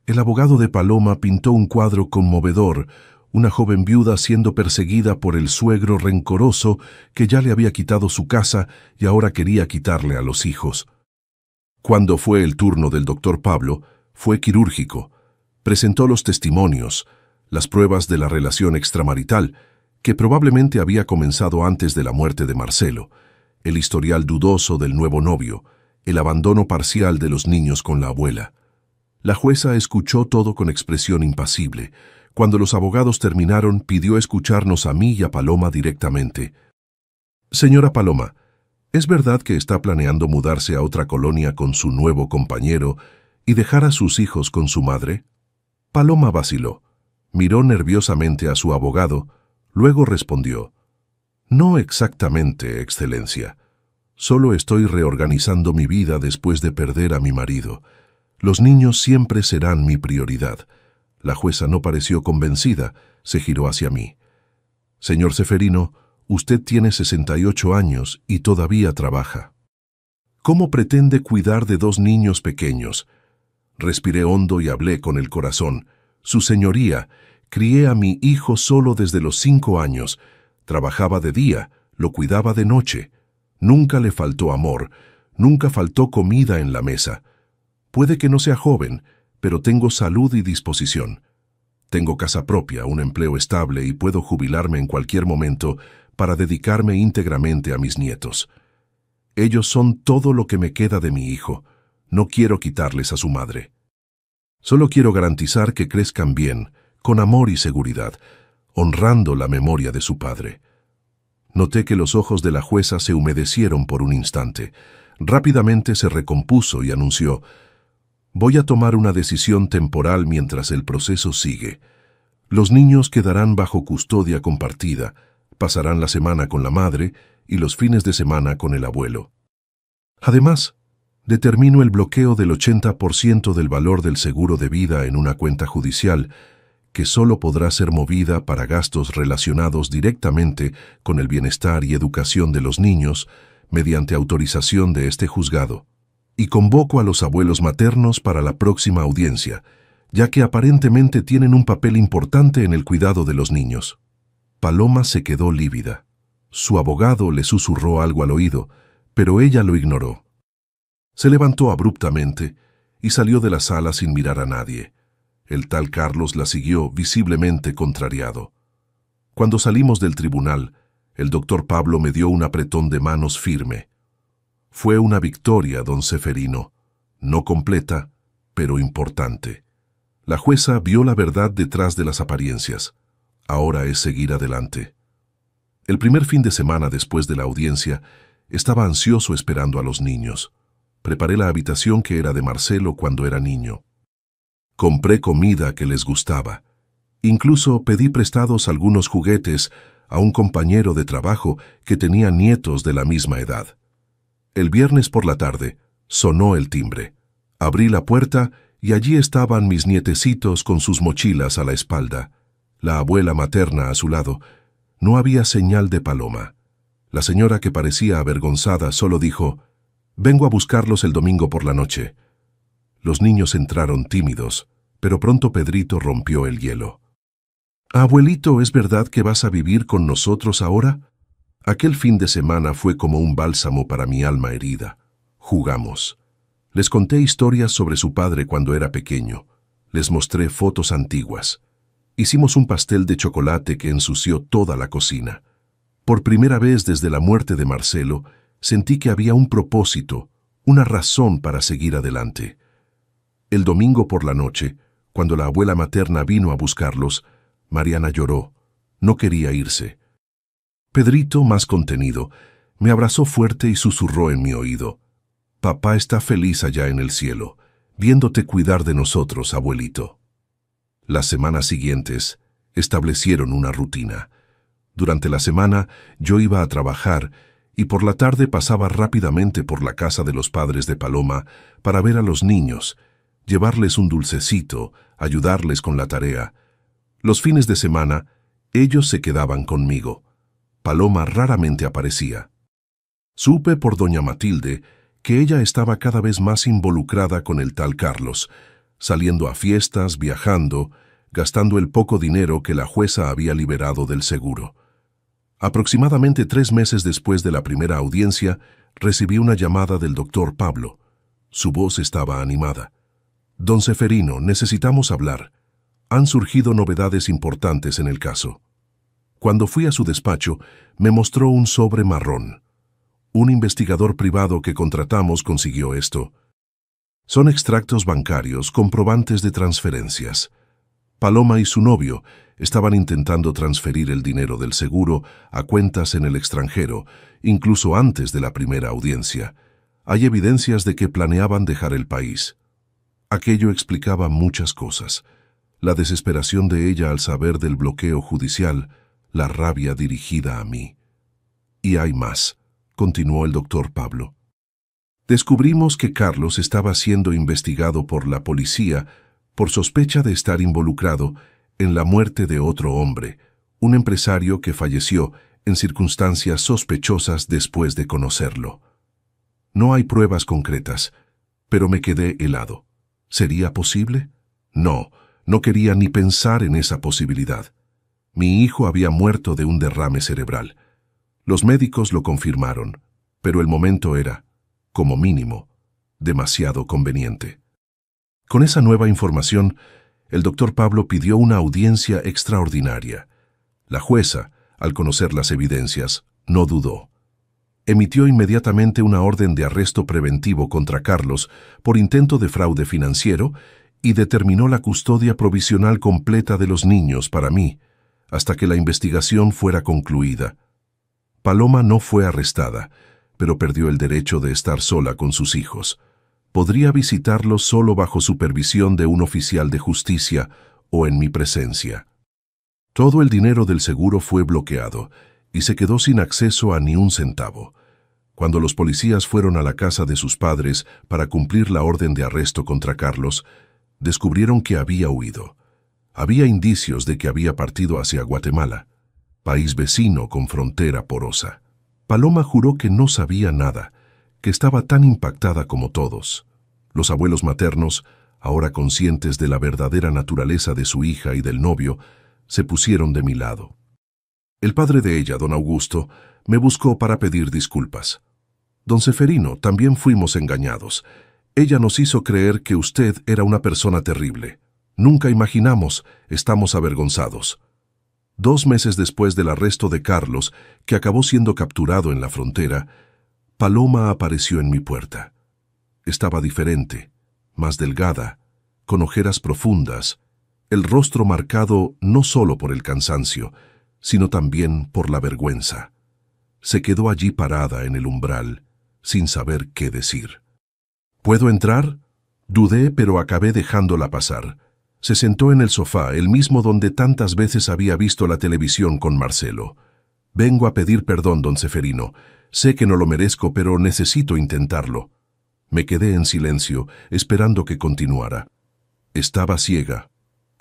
El abogado de Paloma pintó un cuadro conmovedor, una joven viuda siendo perseguida por el suegro rencoroso que ya le había quitado su casa y ahora quería quitarle a los hijos. Cuando fue el turno del doctor Pablo, fue quirúrgico. Presentó los testimonios, las pruebas de la relación extramarital, que probablemente había comenzado antes de la muerte de Marcelo, el historial dudoso del nuevo novio, el abandono parcial de los niños con la abuela. La jueza escuchó todo con expresión impasible. Cuando los abogados terminaron, pidió escucharnos a mí y a Paloma directamente. Señora Paloma, ¿es verdad que está planeando mudarse a otra colonia con su nuevo compañero y dejar a sus hijos con su madre? Paloma vaciló, miró nerviosamente a su abogado, luego respondió: No exactamente, Excelencia. Solo estoy reorganizando mi vida después de perder a mi marido. Los niños siempre serán mi prioridad. La jueza no pareció convencida, se giró hacia mí. Señor Ceferino, usted tiene 68 años y todavía trabaja. ¿Cómo pretende cuidar de 2 niños pequeños? Respiré hondo y hablé con el corazón. Su señoría, crié a mi hijo solo desde los 5 años. Trabajaba de día, lo cuidaba de noche. Nunca le faltó amor, nunca faltó comida en la mesa. Puede que no sea joven, pero tengo salud y disposición. Tengo casa propia, un empleo estable y puedo jubilarme en cualquier momento para dedicarme íntegramente a mis nietos. Ellos son todo lo que me queda de mi hijo. No quiero quitarles a su madre. Solo quiero garantizar que crezcan bien, con amor y seguridad, honrando la memoria de su padre. Noté que los ojos de la jueza se humedecieron por un instante. Rápidamente se recompuso y anunció: Voy a tomar una decisión temporal mientras el proceso sigue. Los niños quedarán bajo custodia compartida, pasarán la semana con la madre y los fines de semana con el abuelo. Además, determino el bloqueo del 80% del valor del seguro de vida en una cuenta judicial, que solo podrá ser movida para gastos relacionados directamente con el bienestar y educación de los niños, mediante autorización de este juzgado. Y convoco a los abuelos maternos para la próxima audiencia, ya que aparentemente tienen un papel importante en el cuidado de los niños. Paloma se quedó lívida. Su abogado le susurró algo al oído, pero ella lo ignoró. Se levantó abruptamente y salió de la sala sin mirar a nadie. El tal Carlos la siguió visiblemente contrariado. Cuando salimos del tribunal, el doctor Pablo me dio un apretón de manos firme. Fue una victoria, don Ceferino, no completa, pero importante. La jueza vio la verdad detrás de las apariencias. Ahora es seguir adelante. El primer fin de semana después de la audiencia, estaba ansioso esperando a los niños. Preparé la habitación que era de Marcelo cuando era niño. Compré comida que les gustaba. Incluso pedí prestados algunos juguetes a un compañero de trabajo que tenía nietos de la misma edad. El viernes por la tarde sonó el timbre. Abrí la puerta y allí estaban mis nietecitos con sus mochilas a la espalda. La abuela materna a su lado. No había señal de Paloma. La señora, que parecía avergonzada, solo dijo: «Vengo a buscarlos el domingo por la noche». Los niños entraron tímidos, pero pronto Pedrito rompió el hielo. «Abuelito, ¿es verdad que vas a vivir con nosotros ahora?». Aquel fin de semana fue como un bálsamo para mi alma herida. Jugamos. Les conté historias sobre su padre cuando era pequeño. Les mostré fotos antiguas. Hicimos un pastel de chocolate que ensució toda la cocina. Por primera vez desde la muerte de Marcelo, sentí que había un propósito, una razón para seguir adelante. El domingo por la noche, cuando la abuela materna vino a buscarlos, Mariana lloró. No quería irse. Pedrito, más contenido, me abrazó fuerte y susurró en mi oído: «Papá está feliz allá en el cielo, viéndote cuidar de nosotros, abuelito». Las semanas siguientes establecieron una rutina. Durante la semana yo iba a trabajar y por la tarde pasaba rápidamente por la casa de los padres de Paloma para ver a los niños, llevarles un dulcecito, ayudarles con la tarea. Los fines de semana, ellos se quedaban conmigo. Paloma raramente aparecía. Supe por doña Matilde que ella estaba cada vez más involucrada con el tal Carlos, saliendo a fiestas, viajando, gastando el poco dinero que la jueza había liberado del seguro. Aproximadamente 3 meses después de la primera audiencia, recibí una llamada del doctor Pablo. Su voz estaba animada. «Don Ceferino, necesitamos hablar. Han surgido novedades importantes en el caso». Cuando fui a su despacho, me mostró un sobre marrón. Un investigador privado que contratamos consiguió esto. Son extractos bancarios, comprobantes de transferencias. Paloma y su novio estaban intentando transferir el dinero del seguro a cuentas en el extranjero, incluso antes de la primera audiencia. Hay evidencias de que planeaban dejar el país. Aquello explicaba muchas cosas. La desesperación de ella al saber del bloqueo judicial, la rabia dirigida a mí. «Y hay más», continuó el doctor Pablo. «Descubrimos que Carlos estaba siendo investigado por la policía por sospecha de estar involucrado en la muerte de otro hombre, un empresario que falleció en circunstancias sospechosas después de conocerlo. No hay pruebas concretas, pero me quedé helado. ¿Sería posible? No, no quería ni pensar en esa posibilidad. Mi hijo había muerto de un derrame cerebral. Los médicos lo confirmaron, pero el momento era, como mínimo, demasiado conveniente. Con esa nueva información, el doctor Pablo pidió una audiencia extraordinaria. La jueza, al conocer las evidencias, no dudó. Emitió inmediatamente una orden de arresto preventivo contra Carlos por intento de fraude financiero y determinó la custodia provisional completa de los niños para mí, hasta que la investigación fuera concluida. Paloma no fue arrestada, pero perdió el derecho de estar sola con sus hijos. podría visitarlo solo bajo supervisión de un oficial de justicia o en mi presencia. Todo el dinero del seguro fue bloqueado y se quedó sin acceso a ni un centavo. Cuando los policías fueron a la casa de sus padres para cumplir la orden de arresto contra Carlos, descubrieron que había huido. Había indicios de que había partido hacia Guatemala, país vecino con frontera porosa. Paloma juró que no sabía nada, que estaba tan impactada como todos. Los abuelos maternos, ahora conscientes de la verdadera naturaleza de su hija y del novio, se pusieron de mi lado. El padre de ella, don Augusto, me buscó para pedir disculpas. Don Seferino, también fuimos engañados. Ella nos hizo creer que usted era una persona terrible. Nunca imaginamos, estamos avergonzados. 2 meses después del arresto de Carlos, que acabó siendo capturado en la frontera, Paloma apareció en mi puerta. Estaba diferente, más delgada, con ojeras profundas, el rostro marcado no solo por el cansancio, sino también por la vergüenza. Se quedó allí parada en el umbral, sin saber qué decir. ¿Puedo entrar? Dudé, pero acabé dejándola pasar. Se sentó en el sofá, el mismo donde tantas veces había visto la televisión con Marcelo. Vengo a pedir perdón, don Seferino. Sé que no lo merezco, pero necesito intentarlo. Me quedé en silencio, esperando que continuara. Estaba ciega.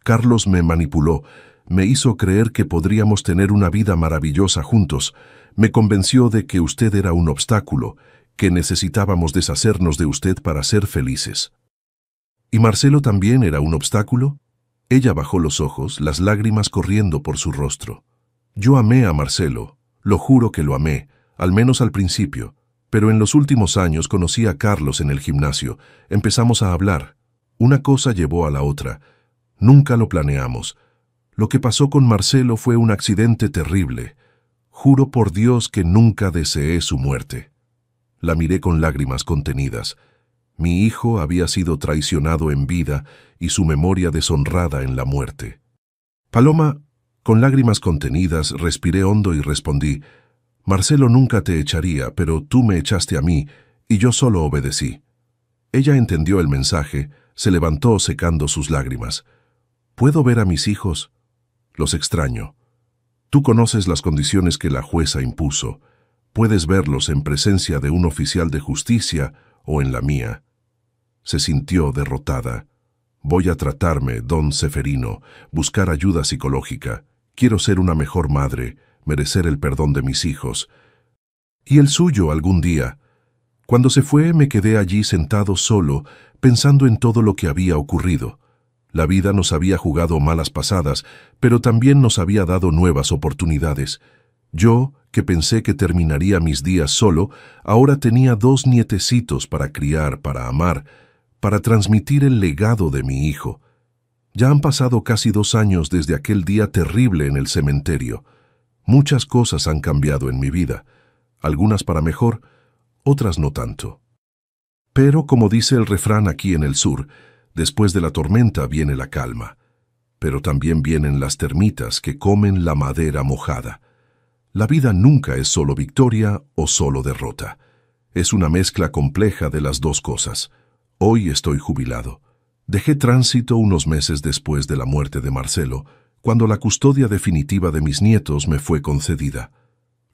Carlos me manipuló, me hizo creer que podríamos tener una vida maravillosa juntos. Me convenció de que usted era un obstáculo, que necesitábamos deshacernos de usted para ser felices. ¿Y Marcelo también era un obstáculo? Ella bajó los ojos, las lágrimas corriendo por su rostro. Yo amé a Marcelo, lo juro que lo amé, al menos al principio, pero en los últimos años conocí a Carlos en el gimnasio, empezamos a hablar. Una cosa llevó a la otra. Nunca lo planeamos. Lo que pasó con Marcelo fue un accidente terrible. Juro por Dios que nunca deseé su muerte. La miré con lágrimas contenidas. Mi hijo había sido traicionado en vida y su memoria deshonrada en la muerte. Paloma, con lágrimas contenidas, respiré hondo y respondí: Marcelo nunca te echaría, pero tú me echaste a mí, y yo solo obedecí. Ella entendió el mensaje, se levantó secando sus lágrimas. ¿Puedo ver a mis hijos? Los extraño. Tú conoces las condiciones que la jueza impuso. Puedes verlos en presencia de un oficial de justicia o en la mía. Se sintió derrotada. Voy a tratarme, don Seferino, buscar ayuda psicológica. Quiero ser una mejor madre, merecer el perdón de mis hijos. Y el suyo algún día. Cuando se fue me quedé allí sentado solo, pensando en todo lo que había ocurrido. La vida nos había jugado malas pasadas, pero también nos había dado nuevas oportunidades. Yo, que pensé que terminaría mis días solo, ahora tenía 2 nietecitos para criar, para amar, para transmitir el legado de mi hijo. Ya han pasado casi 2 años desde aquel día terrible en el cementerio. Muchas cosas han cambiado en mi vida, algunas para mejor, otras no tanto. Pero, como dice el refrán aquí en el sur, después de la tormenta viene la calma, pero también vienen las termitas que comen la madera mojada. La vida nunca es solo victoria o solo derrota. Es una mezcla compleja de las dos cosas. Hoy estoy jubilado. Dejé tránsito unos meses después de la muerte de Marcelo, cuando la custodia definitiva de mis nietos me fue concedida.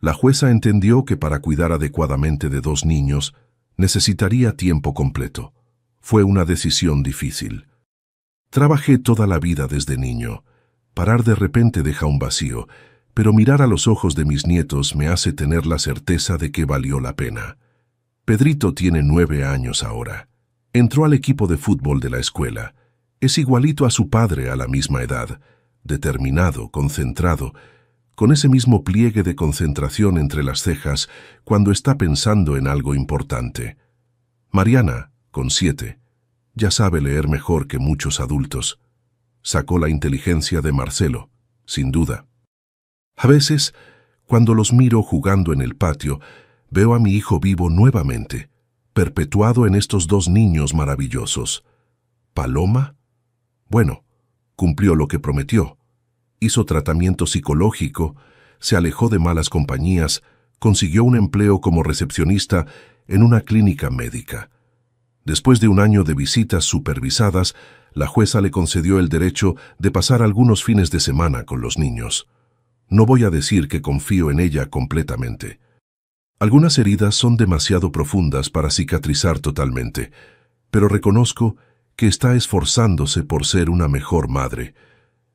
La jueza entendió que para cuidar adecuadamente de 2 niños necesitaría tiempo completo. Fue una decisión difícil. Trabajé toda la vida desde niño. Parar de repente deja un vacío, pero mirar a los ojos de mis nietos me hace tener la certeza de que valió la pena. Pedrito tiene 9 años ahora. Entró al equipo de fútbol de la escuela. Es igualito a su padre a la misma edad, determinado, concentrado, con ese mismo pliegue de concentración entre las cejas cuando está pensando en algo importante. Mariana, con 7, ya sabe leer mejor que muchos adultos. Sacó la inteligencia de Marcelo, sin duda. A veces, cuando los miro jugando en el patio, veo a mi hijo vivo nuevamente, perpetuado en estos 2 niños maravillosos. ¿Paloma? Bueno, cumplió lo que prometió. Hizo tratamiento psicológico, se alejó de malas compañías, consiguió un empleo como recepcionista en una clínica médica. Después de un año de visitas supervisadas, la jueza le concedió el derecho de pasar algunos fines de semana con los niños. No voy a decir que confío en ella completamente. Algunas heridas son demasiado profundas para cicatrizar totalmente, pero reconozco que está esforzándose por ser una mejor madre.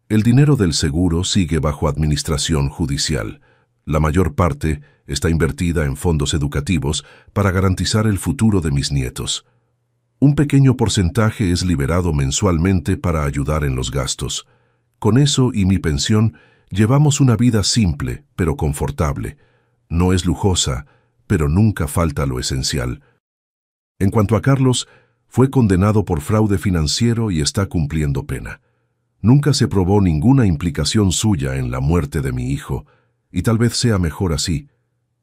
El dinero del seguro sigue bajo administración judicial. La mayor parte está invertida en fondos educativos para garantizar el futuro de mis nietos. Un pequeño porcentaje es liberado mensualmente para ayudar en los gastos. Con eso y mi pensión, llevamos una vida simple, pero confortable. No es lujosa, pero nunca falta lo esencial. En cuanto a Carlos, fue condenado por fraude financiero y está cumpliendo pena. Nunca se probó ninguna implicación suya en la muerte de mi hijo, y tal vez sea mejor así.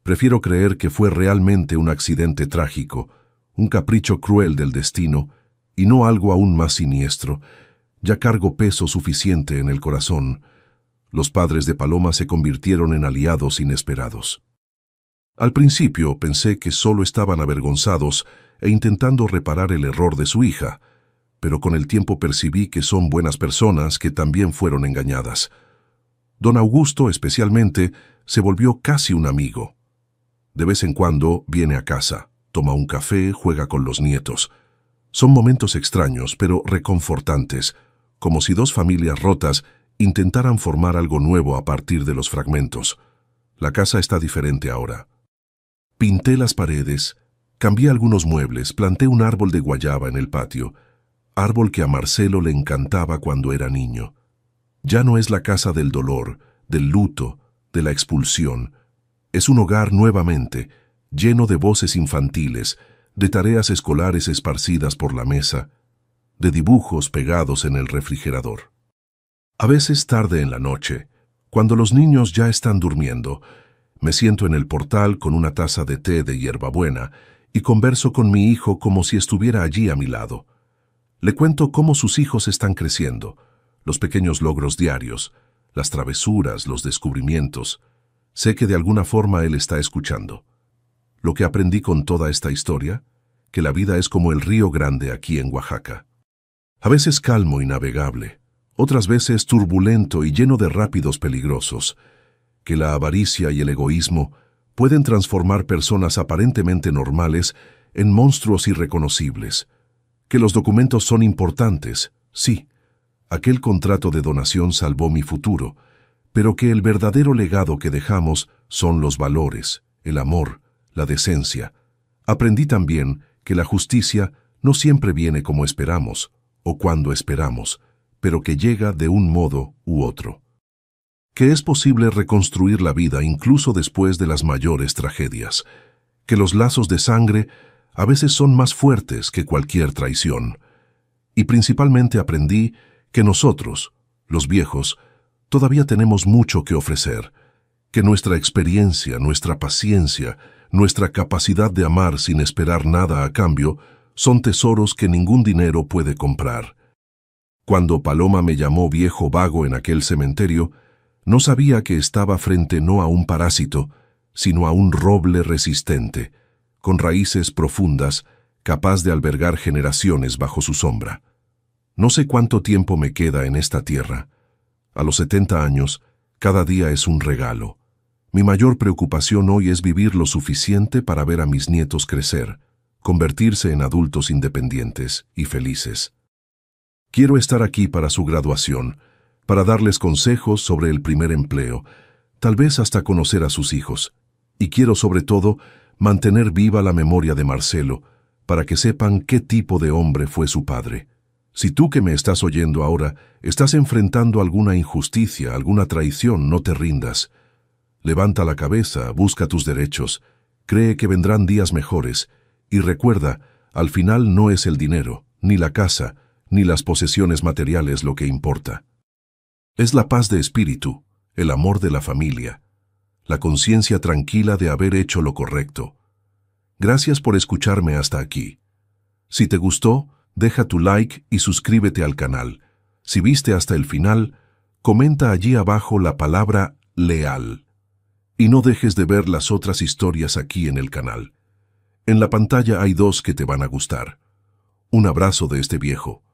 Prefiero creer que fue realmente un accidente trágico, un capricho cruel del destino, y no algo aún más siniestro. Ya cargo peso suficiente en el corazón. Los padres de Paloma se convirtieron en aliados inesperados. Al principio pensé que solo estaban avergonzados e intentando reparar el error de su hija, pero con el tiempo percibí que son buenas personas que también fueron engañadas. Don Augusto, especialmente, se volvió casi un amigo. De vez en cuando viene a casa, toma un café, juega con los nietos. Son momentos extraños, pero reconfortantes, como si dos familias rotas intentaran formar algo nuevo a partir de los fragmentos. La casa está diferente ahora. Pinté las paredes, cambié algunos muebles, planté un árbol de guayaba en el patio, árbol que a Marcelo le encantaba cuando era niño. Ya no es la casa del dolor, del luto, de la expulsión. Es un hogar nuevamente, lleno de voces infantiles, de tareas escolares esparcidas por la mesa, de dibujos pegados en el refrigerador. A veces tarde en la noche, cuando los niños ya están durmiendo, me siento en el portal con una taza de té de hierbabuena y converso con mi hijo como si estuviera allí a mi lado. Le cuento cómo sus hijos están creciendo, los pequeños logros diarios, las travesuras, los descubrimientos. Sé que de alguna forma él está escuchando. Lo que aprendí con toda esta historia, que la vida es como el río Grande aquí en Oaxaca. A veces calmo y navegable, otras veces turbulento y lleno de rápidos peligrosos, que la avaricia y el egoísmo pueden transformar personas aparentemente normales en monstruos irreconocibles, que los documentos son importantes, sí, aquel contrato de donación salvó mi futuro, pero que el verdadero legado que dejamos son los valores, el amor, la decencia. Aprendí también que la justicia no siempre viene como esperamos, o cuando esperamos, pero que llega de un modo u otro. Que es posible reconstruir la vida incluso después de las mayores tragedias, que los lazos de sangre a veces son más fuertes que cualquier traición. Y principalmente aprendí que nosotros, los viejos, todavía tenemos mucho que ofrecer, que nuestra experiencia, nuestra paciencia, nuestra capacidad de amar sin esperar nada a cambio, son tesoros que ningún dinero puede comprar. Cuando Paloma me llamó viejo vago en aquel cementerio, no sabía que estaba frente no a un parásito, sino a un roble resistente, con raíces profundas, capaz de albergar generaciones bajo su sombra. No sé cuánto tiempo me queda en esta tierra. A los 70 años, cada día es un regalo. Mi mayor preocupación hoy es vivir lo suficiente para ver a mis nietos crecer, convertirse en adultos independientes y felices. Quiero estar aquí para su graduación, para darles consejos sobre el primer empleo, tal vez hasta conocer a sus hijos. Y quiero sobre todo mantener viva la memoria de Marcelo, para que sepan qué tipo de hombre fue su padre. Si tú que me estás oyendo ahora estás enfrentando alguna injusticia, alguna traición, no te rindas. Levanta la cabeza, busca tus derechos, cree que vendrán días mejores, y recuerda, al final no es el dinero, ni la casa, ni las posesiones materiales lo que importa. Es la paz de espíritu, el amor de la familia, la conciencia tranquila de haber hecho lo correcto. Gracias por escucharme hasta aquí. Si te gustó, deja tu like y suscríbete al canal. Si viste hasta el final, comenta allí abajo la palabra leal. Y no dejes de ver las otras historias aquí en el canal. En la pantalla hay 2 que te van a gustar. Un abrazo de este viejo.